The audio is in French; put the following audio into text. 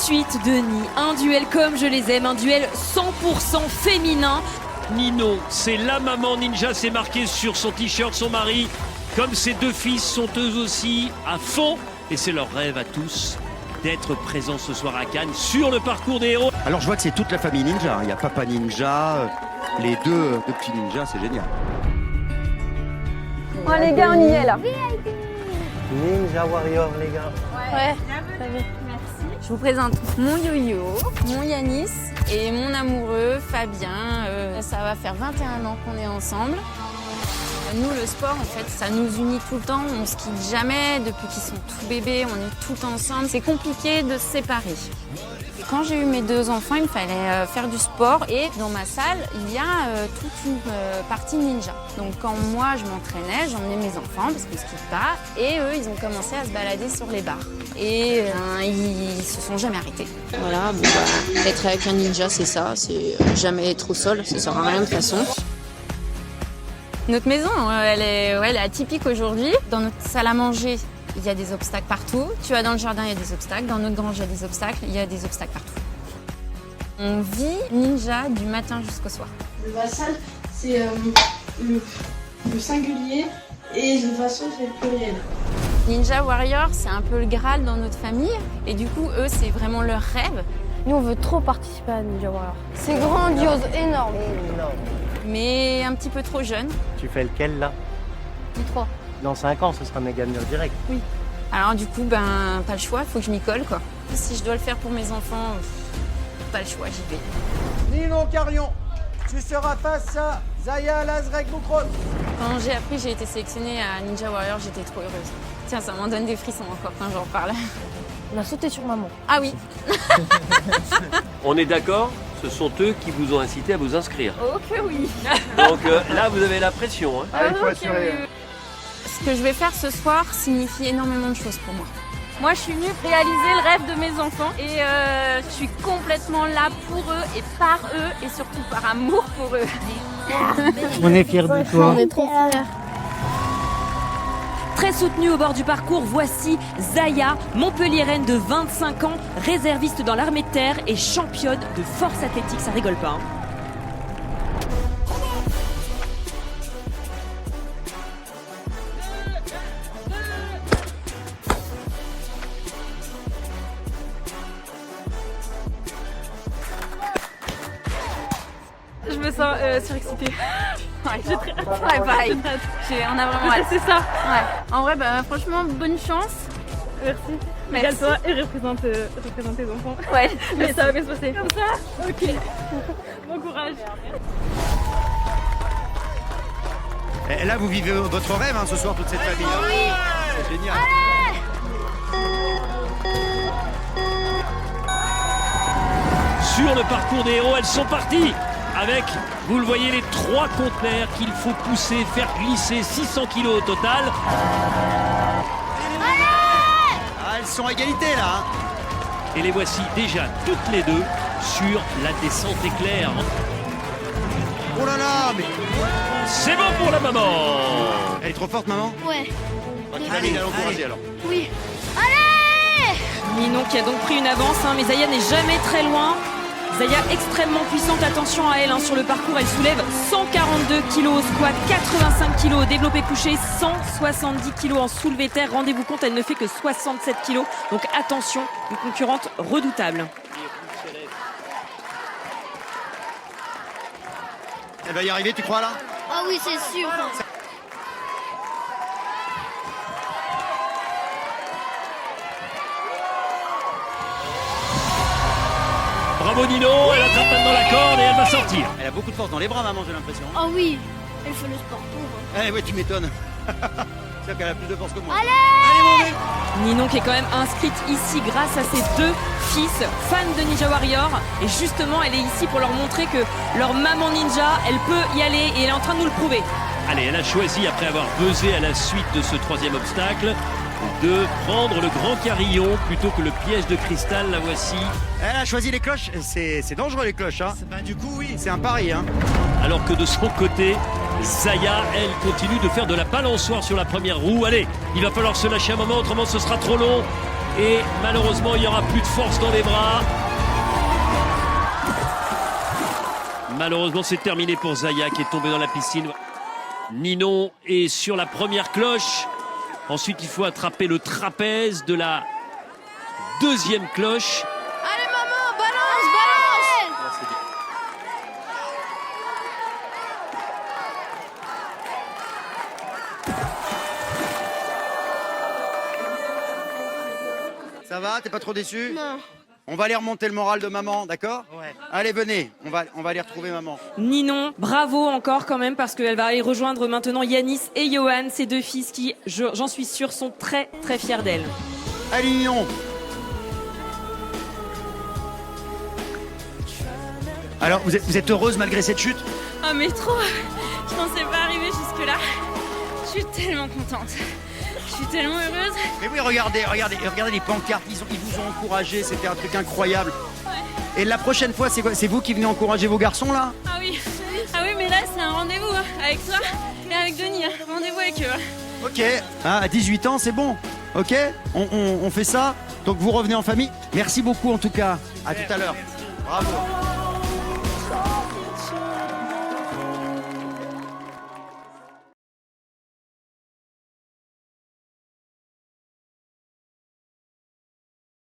suite, Denis. Un duel comme je les aime, un duel 100% féminin. Ninon, c'est la maman ninja, c'est marqué sur son t-shirt, son mari. Comme ses deux fils sont eux aussi à fond. Et c'est leur rêve à tous d'être présents ce soir à Cannes sur le parcours des héros. Alors je vois que c'est toute la famille ninja. Il y a Papa Ninja, les deux petits ninjas, c'est génial. Oh les gars, on y est là. Ninja Warrior, les gars. Ouais, très bien. Merci. Je vous présente mon yo-yo, mon Yanis et mon amoureux Fabien. Ça va faire 21 ans qu'on est ensemble. Nous, le sport, en fait, ça nous unit tout le temps. On se quitte jamais. Depuis qu'ils sont tout bébés, on est tout ensemble. C'est compliqué de se séparer. Quand j'ai eu mes deux enfants, il me fallait faire du sport. Et dans ma salle, il y a toute une partie ninja. Donc quand moi, je m'entraînais, j'emmenais mes enfants parce qu'on ne se quitte pas. Et eux, ils ont commencé à se balader sur les barres. Et ils se sont jamais arrêtés. Voilà, être avec un ninja, c'est ça. C'est jamais être au sol, ça sert à rien de toute façon. Notre maison, elle est atypique aujourd'hui. Dans notre salle à manger, il y a des obstacles partout. Tu vas dans le jardin, il y a des obstacles. Dans notre grange, il y a des obstacles. Il y a des obstacles partout. On vit ninja du matin jusqu'au soir. Ma salle, c'est le singulier et de toute façon, c'est le pluriel. Ninja Warrior, c'est un peu le Graal dans notre famille. Et du coup, eux, c'est vraiment leur rêve. Nous, on veut trop participer à Ninja Warrior. C'est grandiose, énorme. Mais un petit peu trop jeune. Tu fais lequel là? 3. Dans 5 ans, ce sera méga mur direct. Oui. Alors du coup, pas le choix, il faut que je m'y colle quoi. Si je dois le faire pour mes enfants, pas le choix, j'y vais. Ninon Carion, tu seras face à Zaya Lazrek Boukros. Quand j'ai appris que j'ai été sélectionnée à Ninja Warrior, j'étais trop heureuse. Tiens, ça m'en donne des frissons encore quand j'en parle. On a sauté sur maman. Ah oui. On est d'accord? Ce sont eux qui vous ont incité à vous inscrire. Oh que oui. Donc là, vous avez la pression. Hein. Il faut assurer. Ce que je vais faire ce soir signifie énormément de choses pour moi. Moi, je suis venue réaliser le rêve de mes enfants et je suis complètement là pour eux et par eux et surtout par amour pour eux. On est fiers de toi. On est trop fiers. Très soutenue au bord du parcours, voici Zaya, Montpelliéraine de 25 ans, réserviste dans l'armée de terre et championne de force athlétique. Ça rigole pas. Hein. Je me sens surexcitée. J'ai très hâte. Bye. On a vraiment hâte. C'est ça. Ouais. En vrai, franchement, bonne chance. Merci. Régale-toi et représente tes enfants. Ouais. Mais ça va bien se passer. Comme ça? Ok. Bon courage. Et là, vous vivez votre rêve ce soir, toute cette famille. Oui. C'est génial. Sur le parcours des héros, elles sont parties avec, vous le voyez, les 3 conteneurs qu'il faut pousser, faire glisser 600 kilos au total. Elles sont à égalité là. Et les voici déjà toutes les deux sur la descente éclair. Oh là là, mais C'est bon pour la maman. elle est trop forte, maman. Ouais. Allez, l'encourager alors. Oui. Ninon qui a donc pris une avance, mais Zaya n'est jamais très loin. Zaya extrêmement puissante, attention à elle sur le parcours, elle soulève 142 kg au squat, 85 kg au développé couché, 170 kg en soulevé terre. Rendez-vous compte, elle ne fait que 67 kg, donc attention, une concurrente redoutable. Elle va y arriver, tu crois là? Ah oui, c'est sûr. Bravo Ninon, elle attrape maintenant la corde et elle va sortir. Elle a beaucoup de force dans les bras, maman, j'ai l'impression. Ah oui, elle fait le sport pour. Ouais, tu m'étonnes. C'est sûr qu'elle a plus de force que moi. Allez, mon bébé. Ninon qui est quand même inscrite ici grâce à ses 2 fils fans de Ninja Warrior. Et justement, elle est ici pour leur montrer que leur maman ninja, elle peut y aller et elle est en train de nous le prouver. Allez, elle a choisi, après avoir buzzé à la suite de ce 3e obstacle, de prendre le grand carillon plutôt que le piège de cristal. La voici. Elle a choisi les cloches. C'est dangereux les cloches. Du coup, oui, c'est un pari. Alors que de son côté, Zaya, elle, continue de faire de la balançoire sur la première roue. Allez, il va falloir se lâcher un moment, autrement ce sera trop long. Et malheureusement, il n'y aura plus de force dans les bras. Malheureusement, c'est terminé pour Zaya qui est tombée dans la piscine. Ninon est sur la première cloche. Ensuite, il faut attraper le trapèze de la deuxième cloche. Allez maman, balance. Ça va, t'es pas trop déçu? Non. On va aller remonter le moral de maman, d'accord? Ouais. Allez, venez, on va aller retrouver maman. Ninon, bravo encore quand même parce qu'elle va aller rejoindre maintenant Yanis et Johan, ces deux fils qui, j'en suis sûre, sont très très fiers d'elle. Allez, Ninon. Alors, vous êtes heureuse malgré cette chute? Oh mais trop. Je pensais pas arriver jusque là. Je suis tellement contente. Je suis tellement heureuse. Mais oui, regardez les pancartes, ils vous ont encouragé, c'était un truc incroyable. Et la prochaine fois, c'est quoi? C'est vous qui venez encourager vos garçons là? Ah oui, mais là c'est un rendez-vous avec toi et avec Denis. Rendez-vous avec eux. Ok, à 18 ans, c'est bon. Ok, on fait ça. Donc vous revenez en famille. Merci beaucoup en tout cas. À tout à l'heure. Bravo.